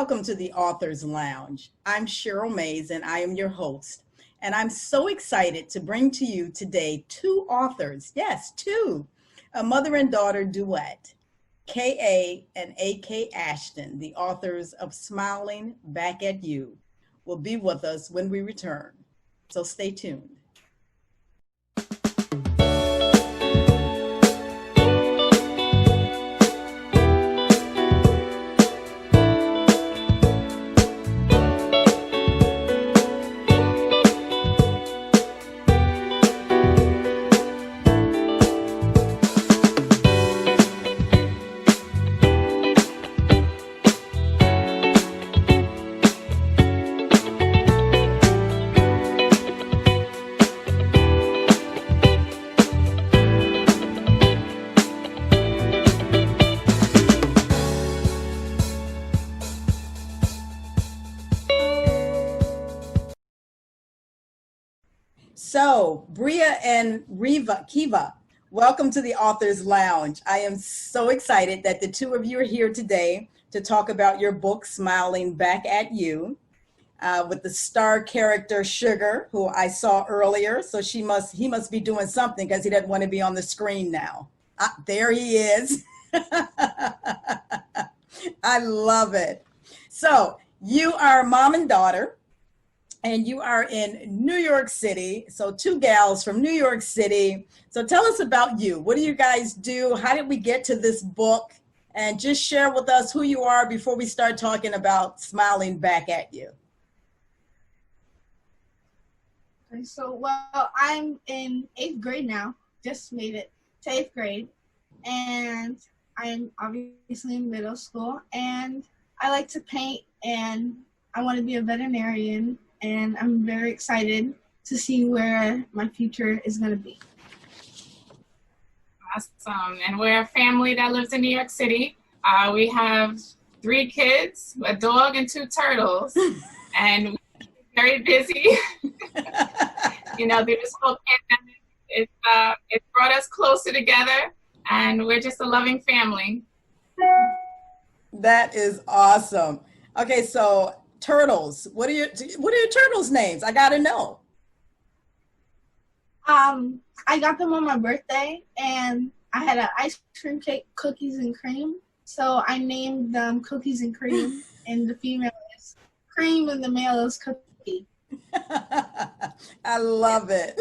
Welcome to the Author's Lounge. I'm Cheryl Mays and I am your host. And I'm so excited to bring to you today two authors, yes, two, a mother and daughter duet, KA and AK Ashton, the authors of Smiling Back at You, will be with us when we return. So stay tuned. So, Bria and Kiva, welcome to the Author's Lounge. I am so excited that the two of you are here today to talk about your book, Smiling Back at You, with the star character Sugar, who I saw earlier. So he must be doing something because he doesn't want to be on the screen now. There he is. I love it. So you are mom and daughter. And you are in New York City. So two gals from New York City. So tell us about you. What do you guys do? How did we get to this book? And just share with us who you are before we start talking about Smiling Back at You. Okay, so, well, I'm in 8th grade now. Just made it to 8th grade. And I'm obviously in middle school. And I like to paint and I want to be a veterinarian. And I'm very excited to see where my future is going to be. Awesome. And we're a family that lives in New York City. We have 3 kids, a dog, and 2 turtles. And we're very busy. You know, through this whole pandemic, it brought us closer together. And we're just a loving family. That is awesome. Okay, so turtles. What are your turtles' names? I gotta know. I got them on my birthday, and I had an ice cream cake, cookies and cream. So I named them Cookies and Cream, and the female is Cream, and the male is Cookie. I love it.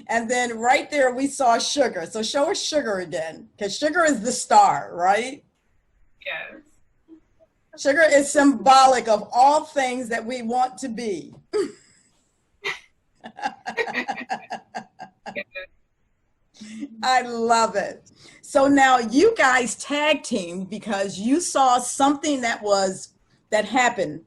And then right there we saw Sugar. So show us Sugar again, because Sugar is the star, right? Yes. Sugar is symbolic of all things that we want to be. I love it. So now you guys tag team because you saw something that happened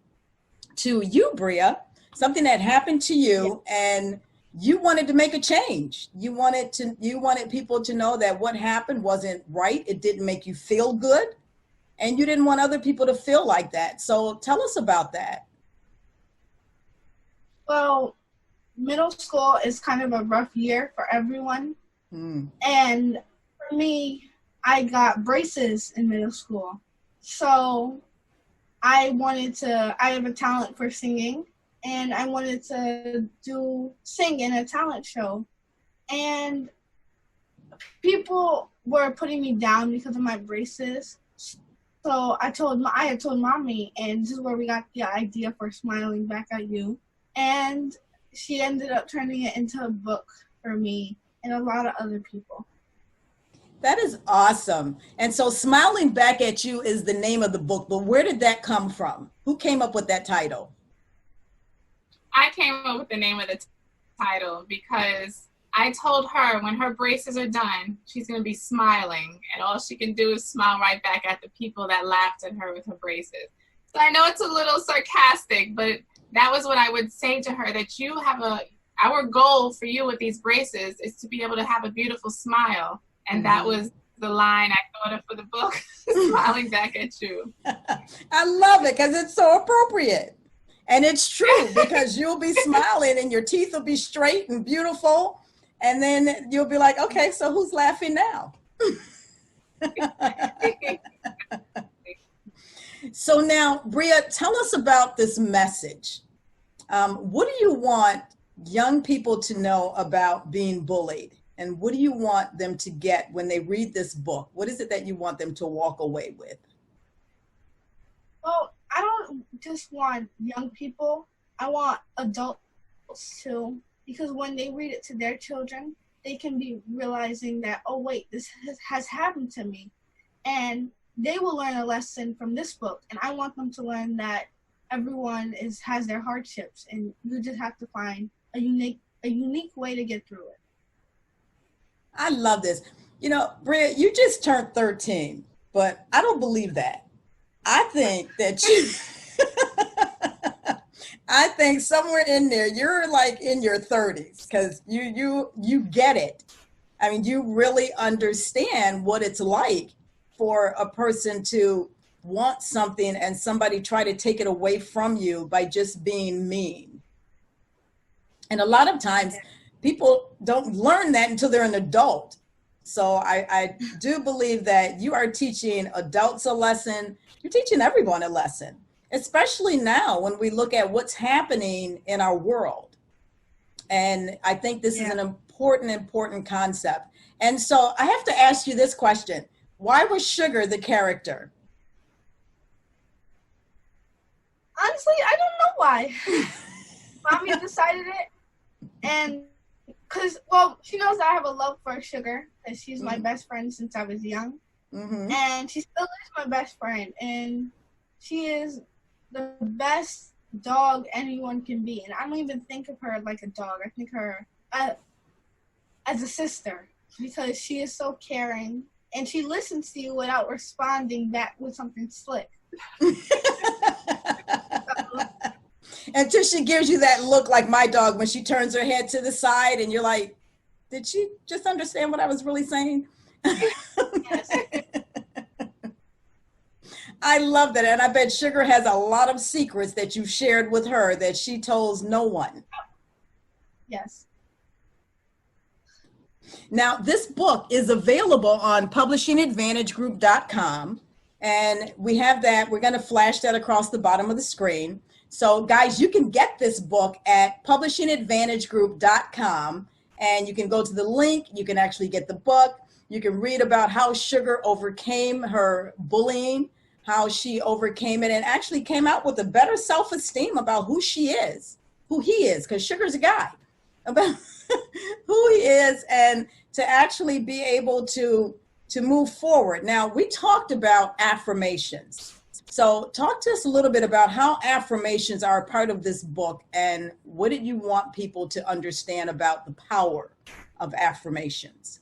to you, Bria, something that happened to you, and you wanted to make a change. You wanted people to know that what happened wasn't right. It didn't make you feel good. And you didn't want other people to feel like that. So tell us about that. Well, middle school is kind of a rough year for everyone. And for me, I got braces in middle school. So I have a talent for singing, and I wanted to sing in a talent show. And people were putting me down because of my braces. So I had told mommy, and this is where we got the idea for Smiling Back at You. And she ended up turning it into a book for me and a lot of other people. That is awesome. And so Smiling Back at You is the name of the book, but where did that come from? Who came up with that title? I came up with the name of the title because I told her when her braces are done, she's going to be smiling, and all she can do is smile right back at the people that laughed at her with her braces. So I know it's a little sarcastic, but that was what I would say to her, that our goal for you with these braces is to be able to have a beautiful smile. And that was the line I thought of for the book, Smiling Back at You. I love it because it's so appropriate. And it's true because you'll be smiling and your teeth will be straight and beautiful. And then you'll be like, okay, so who's laughing now? So now, Bria, tell us about this message. What do you want young people to know about being bullied? And what do you want them to get when they read this book? What is it that you want them to walk away with? Well, I don't just want young people. I want adults too, because when they read it to their children, they can be realizing that, oh wait, this has happened to me. And they will learn a lesson from this book. And I want them to learn that everyone has their hardships, and you just have to find a unique way to get through it. I love this. You know, Bria, you just turned 13, but I don't believe that. I think that you, I think somewhere in there, you're like in your 30s, because you get it. I mean, you really understand what it's like for a person to want something and somebody try to take it away from you by just being mean. And a lot of times people don't learn that until they're an adult. So I do believe that you are teaching adults a lesson. You're teaching everyone a lesson, especially now when we look at what's happening in our world. And I think this is an important concept. And so I have to ask you this question. Why was Sugar the character? Honestly, I don't know why. Mommy decided it. And because, well, she knows I have a love for Sugar, because she's my best friend since I was young. And she still is my best friend. And she is the best dog anyone can be. And I don't even think of her like a dog. I think her as a sister, because she is so caring. And she listens to you without responding back with something slick. Until she gives you that look like my dog when she turns her head to the side and you're like, did she just understand what I was really saying? Yes. I love that. And I bet Sugar has a lot of secrets that you shared with her that she tells no one. Yes. Now, this book is available on publishingadvantagegroup.com. And we have that. We're going to flash that across the bottom of the screen. So guys, you can get this book at publishingadvantagegroup.com, and you can go to the link. You can actually get the book. You can read about how Sugar overcame her bullying, how she overcame it, and actually came out with a better self-esteem about who she is, who he is, because Sugar's a guy, about who he is, and to actually be able to move forward. Now, we talked about affirmations. So talk to us a little bit about how affirmations are a part of this book, and what did you want people to understand about the power of affirmations?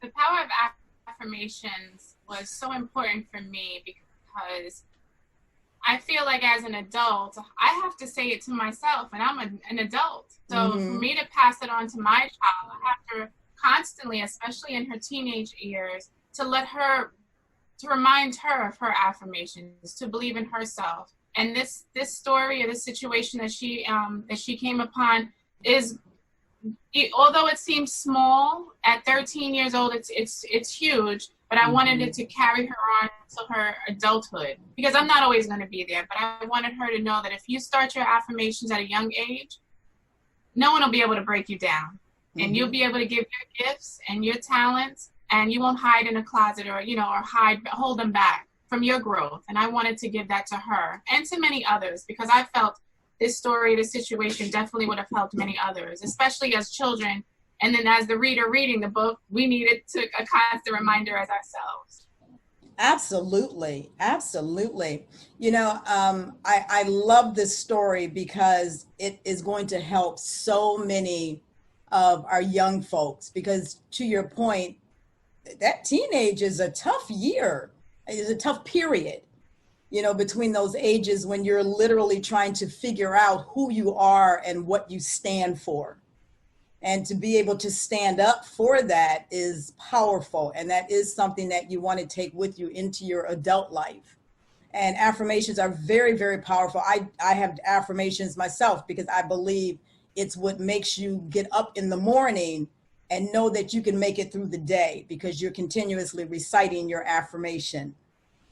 The power of affirmations was so important for me because I feel like as an adult, I have to say it to myself, and I'm an adult. So for me to pass it on to my child, I have to constantly, especially in her teenage years, to remind her of her affirmations, to believe in herself. And this story or this situation that she came upon is, although it seems small at 13 years old, it's huge. But I wanted it to carry her on to her adulthood, because I'm not always going to be there. But I wanted her to know that if you start your affirmations at a young age, no one will be able to break you down, and you'll be able to give your gifts and your talents. And you won't hide in a closet or hold them back from your growth. And I wanted to give that to her and to many others, because I felt this story, this situation definitely would have helped many others, especially as children. And then as the reader reading the book, we needed a constant reminder as ourselves. Absolutely. Absolutely. You know, I love this story because it is going to help so many of our young folks, because to your point, that teenage is a tough year. It is a tough period, you know, between those ages when you're literally trying to figure out who you are and what you stand for. And to be able to stand up for that is powerful. And that is something that you want to take with you into your adult life. And affirmations are very, very powerful. I have affirmations myself, because I believe it's what makes you get up in the morning and know that you can make it through the day, because you're continuously reciting your affirmation.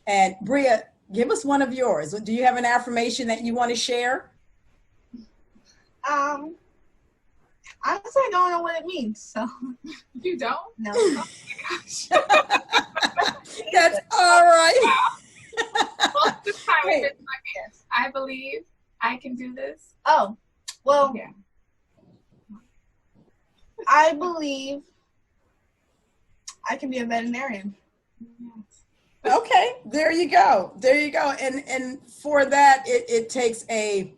And Bria, give us one of yours. Do you have an affirmation that you want to share? Honestly, I don't know what it means, so. You don't? No. Oh my gosh. That's all right. Well, this time I did my best. I believe I can do this. Oh, well, Yeah. I believe I can be a veterinarian. Okay, there you go. There you go. And for that, it takes a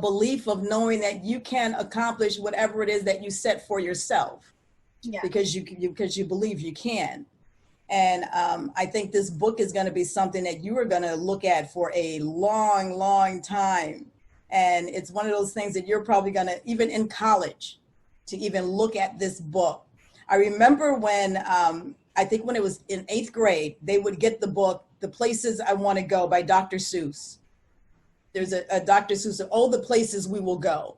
belief of knowing that you can accomplish whatever it is that you set for yourself. Yeah. Because you believe you can. And I think this book is going to be something that you are going to look at for a long, long time. And it's one of those things that you're probably going to, even in college, to even look at this book. I remember when, I think when it was in 8th grade, they would get the book, The Places I Want to Go by Dr. Seuss. There's a Dr. Seuss of all the places we will go.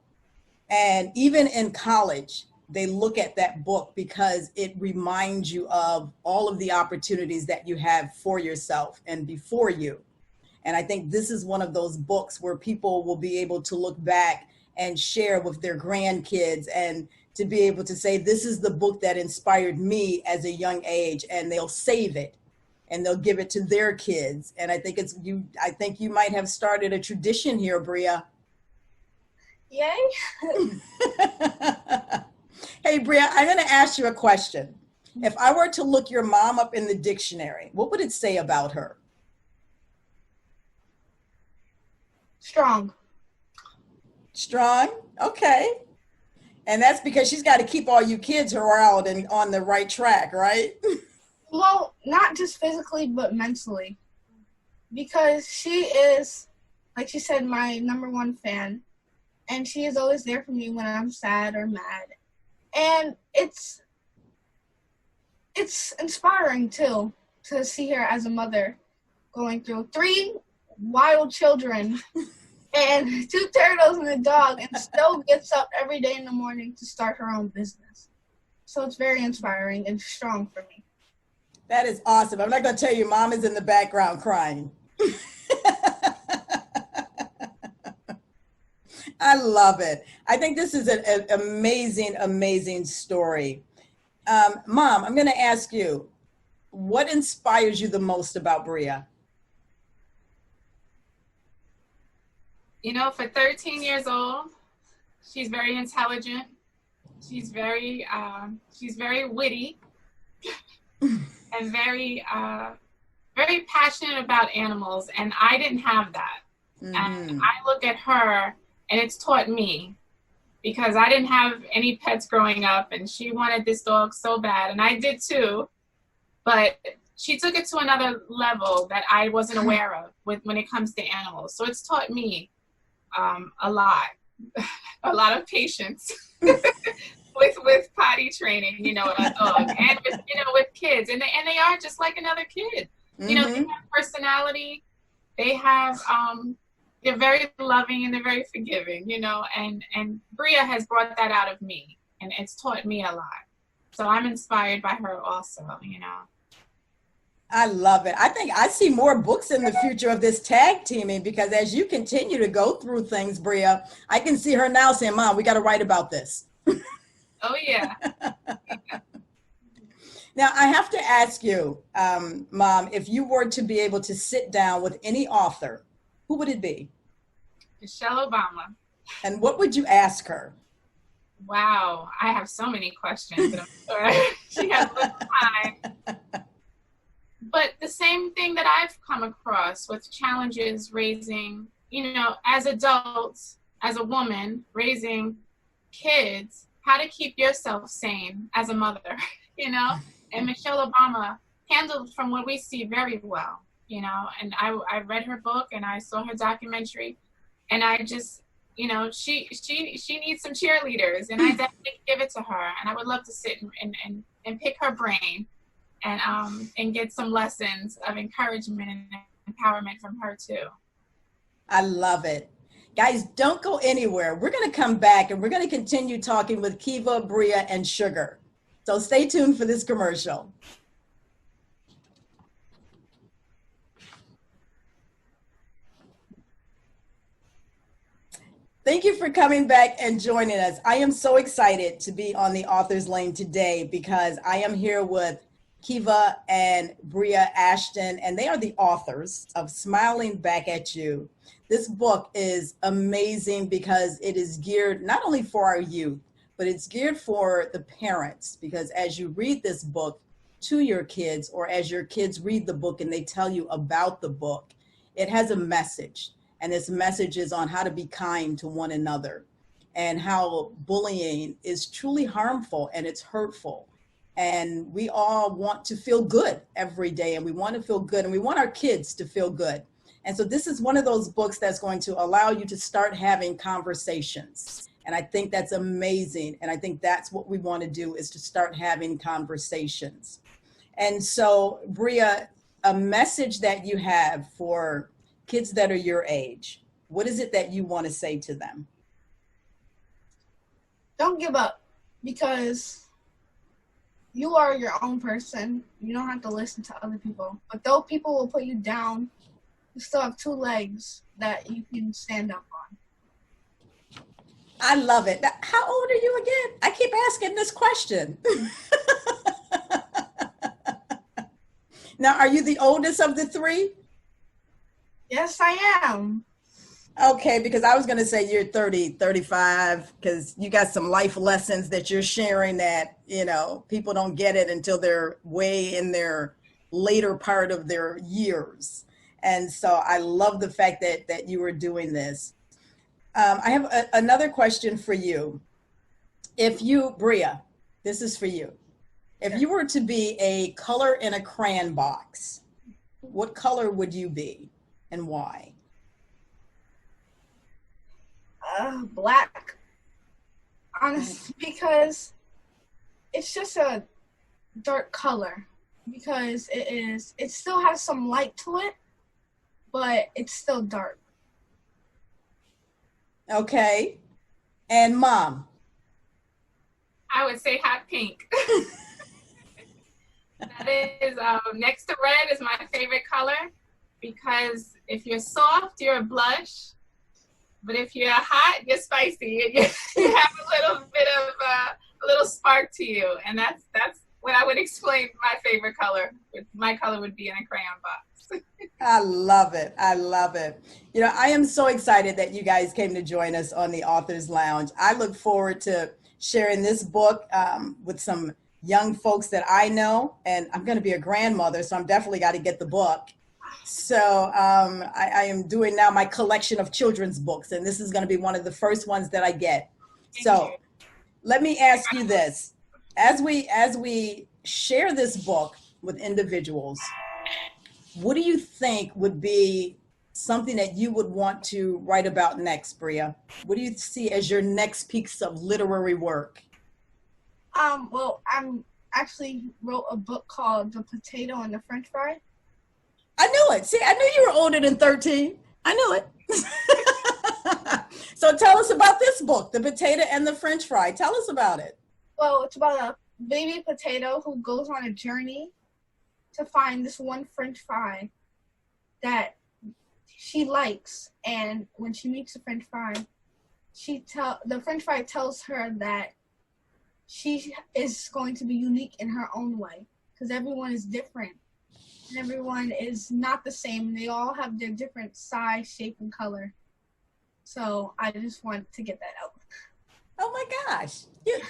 And even in college, they look at that book because it reminds you of all of the opportunities that you have for yourself and before you. And I think this is one of those books where people will be able to look back and share with their grandkids and to be able to say, this is the book that inspired me as a young age, and they'll save it and they'll give it to their kids. And I think I think you might have started a tradition here, Bria. Yay. Hey, Bria, I'm going to ask you a question. If I were to look your mom up in the dictionary, what would it say about her? Strong. Strong? Okay. And that's because she's got to keep all you kids around and on the right track, right? Well, not just physically, but mentally. Because she is, like she said, my #1 fan. And she is always there for me when I'm sad or mad. And it's inspiring, too, to see her as a mother going through 3 wild children and 2 turtles and a dog, and still gets up every day in the morning to start her own business. So it's very inspiring and strong for me. That is awesome. I'm not going to tell you, Mom is in the background crying. I love it. I think this is an amazing, amazing story. Mom, I'm going to ask you, what inspires you the most about Bria? You know, for 13 years old, she's very intelligent. She's very witty and very passionate about animals. And I didn't have that. Mm-hmm. And I look at her and it's taught me, because I didn't have any pets growing up and she wanted this dog so bad. And I did too, but she took it to another level that I wasn't aware of when it comes to animals. So it's taught me a lot of patience with potty training, you know, a dog, and with kids, and they are just like another kid. Mm-hmm. You know, they have personality. They have they're very loving and they're very forgiving, you know, and Bria has brought that out of me, and it's taught me a lot. So I'm inspired by her also, you know. I love it. I think I see more books in the future of this tag teaming, because as you continue to go through things, Bria, I can see her now saying, Mom, we got to write about this. Oh, yeah. Now, I have to ask you, Mom, if you were to be able to sit down with any author, who would it be? Michelle Obama. And what would you ask her? Wow, I have so many questions, but I'm sure she has little time. But the same thing that I've come across with challenges raising, you know, as adults, as a woman, raising kids, how to keep yourself sane as a mother, you know? And Michelle Obama handled, from what we see, very well, you know? And I read her book and I saw her documentary, and I just, you know, she needs some cheerleaders, and I definitely give it to her. And I would love to sit and pick her brain and get some lessons of encouragement and empowerment from her too. I love it. Guys, don't go anywhere. We're going to come back and we're going to continue talking with Kiva, Bria, and Sugar. So stay tuned for this commercial. Thank you for coming back and joining us. I am so excited to be on the Author's Lane today because I am here with Kiva and Bria Ashton, and they are the authors of Smiling Back at You. This book is amazing because it is geared not only for our youth, but it's geared for the parents, because as you read this book to your kids, or as your kids read the book and they tell you about the book, it has a message. And this message is on how to be kind to one another and how bullying is truly harmful and it's hurtful. And we all want to feel good every day, and we want to feel good, and we want our kids to feel good. And so this is one of those books that's going to allow you to start having conversations. And I think that's amazing. And I think that's what we want to do, is to start having conversations. And so, Bria, a message that you have for kids that are your age, what is it that you want to say to them? Don't give up, because you are your own person. You don't have to listen to other people. But though people will put you down, you still have two legs that you can stand up on. I love it. How old are you again? I keep asking this question. Now, are you the oldest of the three? Yes, I am. Okay, because I was going to say you're 30, 35, because you got some life lessons that you're sharing that, you know, people don't get it until they're way in their later part of their years. And so I love the fact that you were doing this. I have another question for you. If you, Bria, this is for you. If you were to be a color in a crayon box, what color would you be and why? Black. Honestly, because it's just a dark color. Because it still has some light to it, but it's still dark. Okay. And Mom? I would say hot pink. That is, next to red is my favorite color, because if you're soft, you're a blush. But if you're hot, you're spicy. And you have a little bit of a little spark to you. And that's what I would explain my favorite color. My color would be in a crayon box. I love it. I love it. You know, I am so excited that you guys came to join us on the Author's Lounge. I look forward to sharing this book with some young folks that I know, and I'm going to be a grandmother, so I'm definitely got to get the book. So I am doing now my collection of children's books, and this is going to be one of the first ones that I get. So let me ask you this. As we share this book with individuals, what do you think would be something that you would want to write about next, Bria? What do you see as your next piece of literary work? Well, I'm actually wrote a book called The Potato and the French Fry. I knew it. See, I knew you were older than 13. I knew it. So tell us about this book, The Potato and the French Fry. Tell us about it. Well, it's about a baby potato who goes on a journey to find this one French fry that she likes. And when she meets the French fry, the French fry tells her that she is going to be unique in her own way, because everyone is different. And everyone is not the same. They all have their different size, shape, and color. So I just want to get that out. Oh my gosh.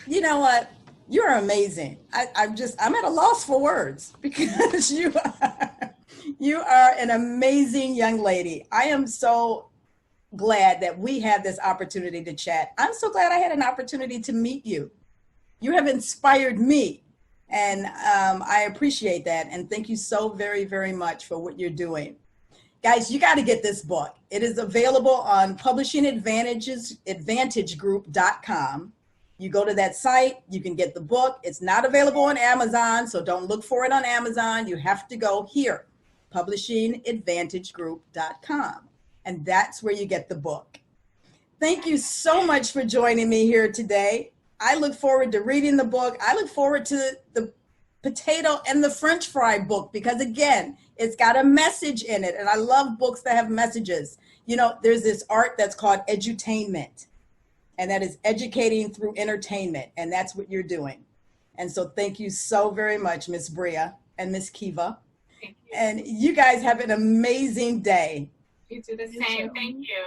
You know what? You're amazing. I'm at a loss for words, because you are an amazing young lady. I am so glad that we had this opportunity to chat. I'm so glad I had an opportunity to meet you. You have inspired me. And I appreciate that. And thank you so very, very much for what you're doing. Guys, you got to get this book. It is available on publishingadvantagegroup.com. You go to that site, you can get the book. It's not available on Amazon, so don't look for it on Amazon. You have to go here, publishingadvantagegroup.com. And that's where you get the book. Thank you so much for joining me here today. I look forward to reading the book. I look forward to the Potato and the French Fry book, because again, it's got a message in it. And I love books that have messages. You know, there's this art that's called edutainment, and that is educating through entertainment, and that's what you're doing. And so thank you so very much, Miss Bria and Miss Kiva. Thank you. And you guys have an amazing day. You do the same. Thank you.